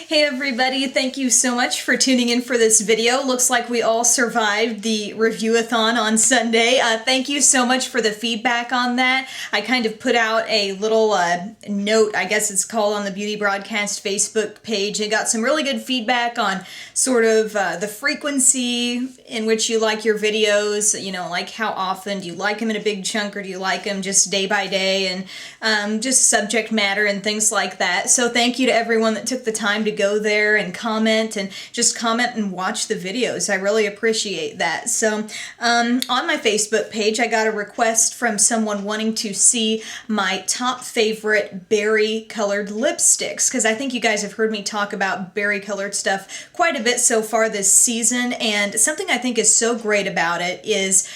Hey everybody, thank you so much for tuning in for this video. Looks like we all survived the review-a-thon on Sunday. Thank you so much for the feedback on that. I kind of put out a little note, I guess it's called, on the Beauty Broadcast Facebook page. It got some really good feedback on sort of the frequency in which you like your videos, you know, like how often, do you like them in a big chunk or do you like them just day by day, and just subject matter and things like that. So thank you to everyone that took the time to go there and comment and watch the videos. I really appreciate that. So on my Facebook page, I got a request from someone wanting to see my top favorite berry colored lipsticks, because I think you guys have heard me talk about berry colored stuff quite a bit so far this season, and something I think is so great about it is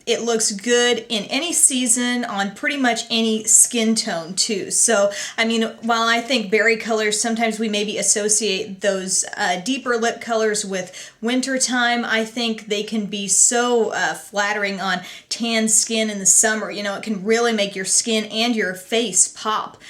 it looks good in any season on pretty much any skin tone too. So I mean, while I think berry colors, sometimes we maybe associate those deeper lip colors with wintertime, I think they can be so flattering on tan skin in the summer. You know, it can really make your skin and your face pop.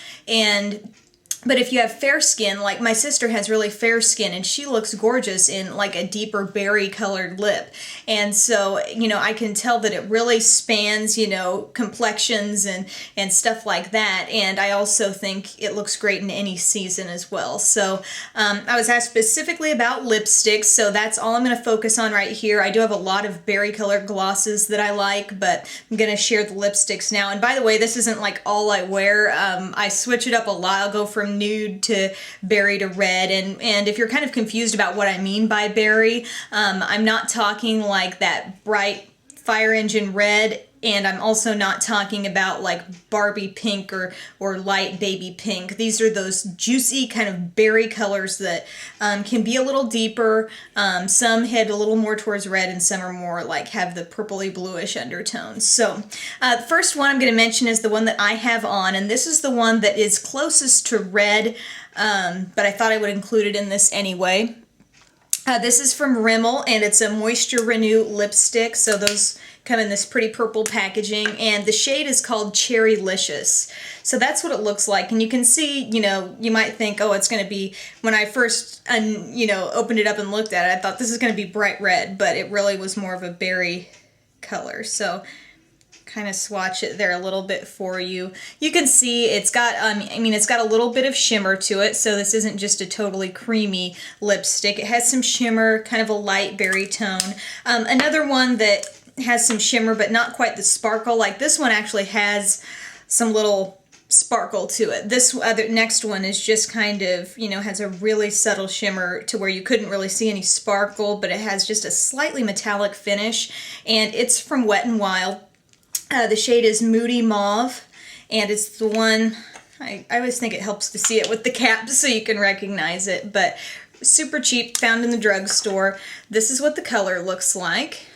But if you have fair skin, like my sister has really fair skin and she looks gorgeous in like a deeper berry colored lip. And so, you know, I can tell that it really spans, you know, complexions and stuff like that. And I also think it looks great in any season as well. So I was asked specifically about lipsticks, so that's all I'm going to focus on right here. I do have a lot of berry colored glosses that I like, but I'm going to share the lipsticks now. And by the way, this isn't like all I wear. I switch it up a lot. I'll go from nude to berry to red, and if you're kind of confused about what I mean by berry, I'm not talking like that bright fire engine red, and I'm also not talking about like Barbie pink or light baby pink. These are those juicy kind of berry colors that can be a little deeper. Some head a little more towards red and some are more like have the purpley bluish undertones. So the first one I'm going to mention is the one that I have on, and this is the one that is closest to red, but I thought I would include it in this anyway. This is from Rimmel, and it's a Moisture Renew lipstick, so those come in this pretty purple packaging, and the shade is called Cherrylicious. So that's what it looks like, and you can see, you know, you might think, oh, it's going to be, when I first, you know, opened it up and looked at it, I thought this is going to be bright red, but it really was more of a berry color. So kind of swatch it there a little bit for you. You can see it's got, I mean, it's got a little bit of shimmer to it, so this isn't just a totally creamy lipstick. It has some shimmer, kind of a light berry tone. Another one that has some shimmer, but not quite the sparkle. Like this one actually has some little sparkle to it. This other next one is just kind of, you know, has a really subtle shimmer to where you couldn't really see any sparkle, but it has just a slightly metallic finish, and it's from Wet n Wild. The shade is Moody Mauve, and it's the one, I always think it helps to see it with the cap so you can recognize it, but super cheap, found in the drugstore. This is what the color looks like,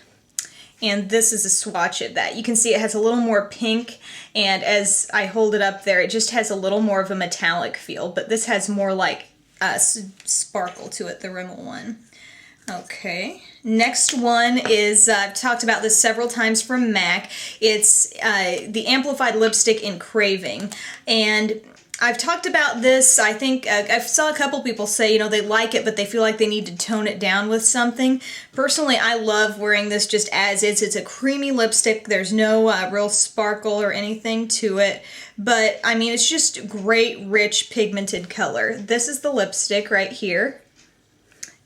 and this is a swatch of that. You can see it has a little more pink, and as I hold it up there, it just has a little more of a metallic feel, but this has more like sparkle to it, the Rimmel one. Okay, next one is, I've talked about this several times, from MAC. It's the Amplified Lipstick in Craving, and I've talked about this. I think I saw a couple people say, you know, they like it, but they feel like they need to tone it down with something. Personally, I love wearing this just as is. It's a creamy lipstick. There's no real sparkle or anything to it, but I mean, it's just great, rich, pigmented color. This is the lipstick right here.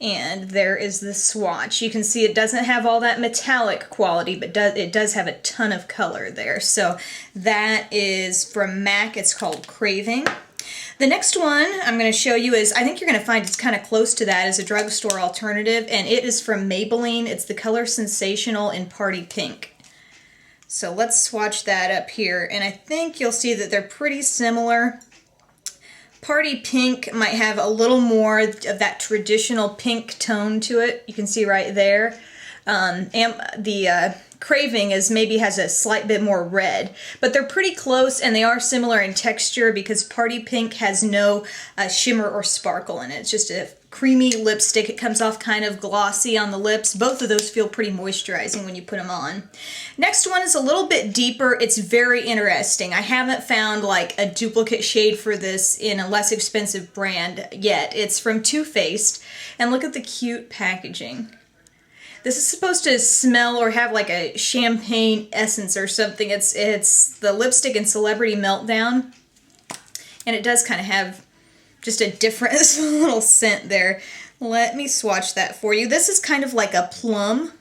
And there is the swatch. You can see it doesn't have all that metallic quality, but it does have a ton of color there. So that is from MAC. It's called Craving. The next one I'm going to show you is, I think you're going to find it's kind of close to that as a drugstore alternative, and it is from Maybelline. It's the color Sensational in Party Pink. So let's swatch that up here, and I think you'll see that they're pretty similar. Party Pink might have a little more of that traditional pink tone to it. You can see right there. The Craving maybe has a slight bit more red, but they're pretty close and they are similar in texture because Party Pink has no shimmer or sparkle in it. It's just a creamy lipstick. It comes off kind of glossy on the lips. Both of those feel pretty moisturizing when you put them on. Next one is a little bit deeper. It's very interesting. I haven't found like a duplicate shade for this in a less expensive brand yet. It's from Too Faced, and look at the cute packaging. This is supposed to smell or have like a champagne essence or something. It's the lipstick in Celebrity Meltdown, and it does kind of have just a different little scent there. Let me swatch that for you. This is kind of like a plum,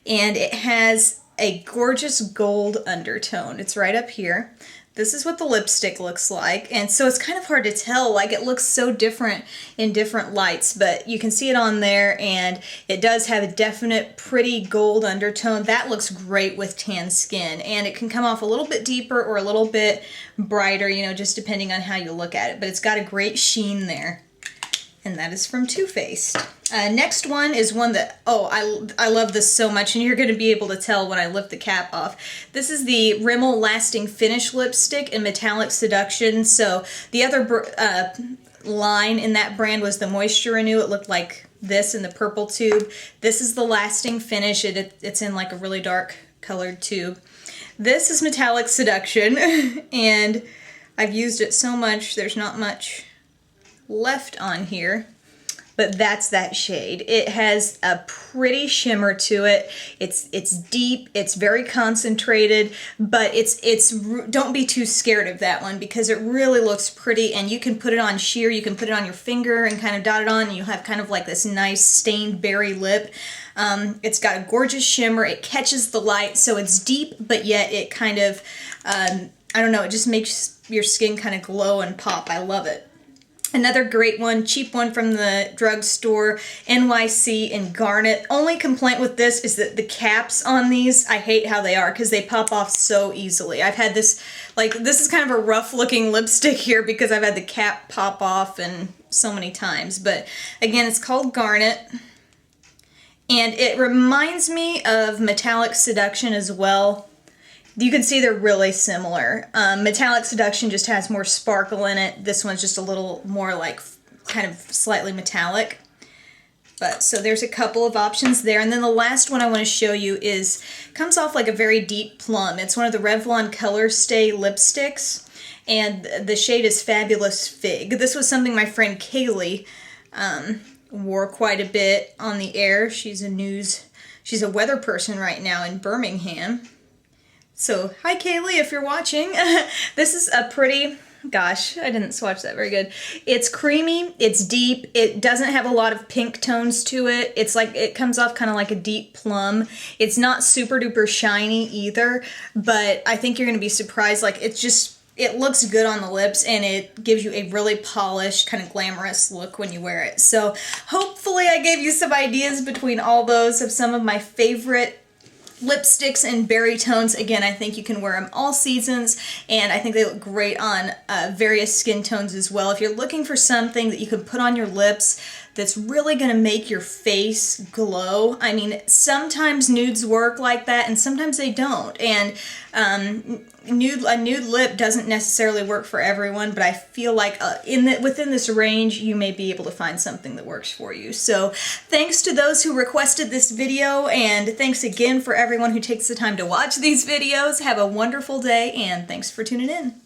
and it has a gorgeous gold undertone. It's right up here. This is what the lipstick looks like, and so it's kind of hard to tell. Like, it looks so different in different lights, but you can see it on there, and it does have a definite pretty gold undertone. That looks great with tan skin, and it can come off a little bit deeper or a little bit brighter, you know, just depending on how you look at it, but it's got a great sheen there. And that is from Too Faced. Next one is one that, oh, I love this so much, and you're going to be able to tell when I lift the cap off. This is the Rimmel Lasting Finish Lipstick in Metallic Seduction. So the other line in that brand was the Moisture Renew. It looked like this in the purple tube. This is the Lasting Finish. It's in like a really dark colored tube. This is Metallic Seduction, and I've used it so much, there's not much left on here, but that's that shade. It has a pretty shimmer to it. It's deep, it's very concentrated, but don't be too scared of that one because it really looks pretty, and you can put it on sheer, you can put it on your finger and kind of dot it on, and you'll have kind of like this nice stained berry lip. It's got a gorgeous shimmer, it catches the light, so it's deep, but yet it kind of, I don't know, it just makes your skin kind of glow and pop. I love it. Another great one, cheap one from the drugstore, NYC in Garnet. Only complaint with this is that the caps on these, I hate how they are because they pop off so easily. I've had this, like, this is kind of a rough looking lipstick here because I've had the cap pop off and so many times. But again, it's called Garnet. And it reminds me of Metallic Seduction as well. You can see they're really similar. Metallic Seduction just has more sparkle in it. This one's just a little more like kind of slightly metallic. But so there's a couple of options there. And then the last one I want to show you comes off like a very deep plum. It's one of the Revlon Colorstay lipsticks, and the shade is Fabulous Fig. This was something my friend Kaylee wore quite a bit on the air. She's a weather person right now in Birmingham. So, hi Kaylee, if you're watching. This is a pretty, gosh, I didn't swatch that very good. It's creamy, it's deep, it doesn't have a lot of pink tones to it. It's like, it comes off kind of like a deep plum. It's not super duper shiny either, but I think you're going to be surprised. Like, it looks good on the lips, and it gives you a really polished, kind of glamorous look when you wear it. So, hopefully I gave you some ideas between all those of some of my favorite lipsticks and berry tones. Again, I think you can wear them all seasons, and I think they look great on various skin tones as well. If you're looking for something that you can put on your lips that's really going to make your face glow, I mean, sometimes nudes work like that, and sometimes they don't. And a nude lip doesn't necessarily work for everyone, but I feel like within this range, you may be able to find something that works for you. So thanks to those who requested this video, and thanks again for everyone who takes the time to watch these videos. Have a wonderful day, and thanks for tuning in.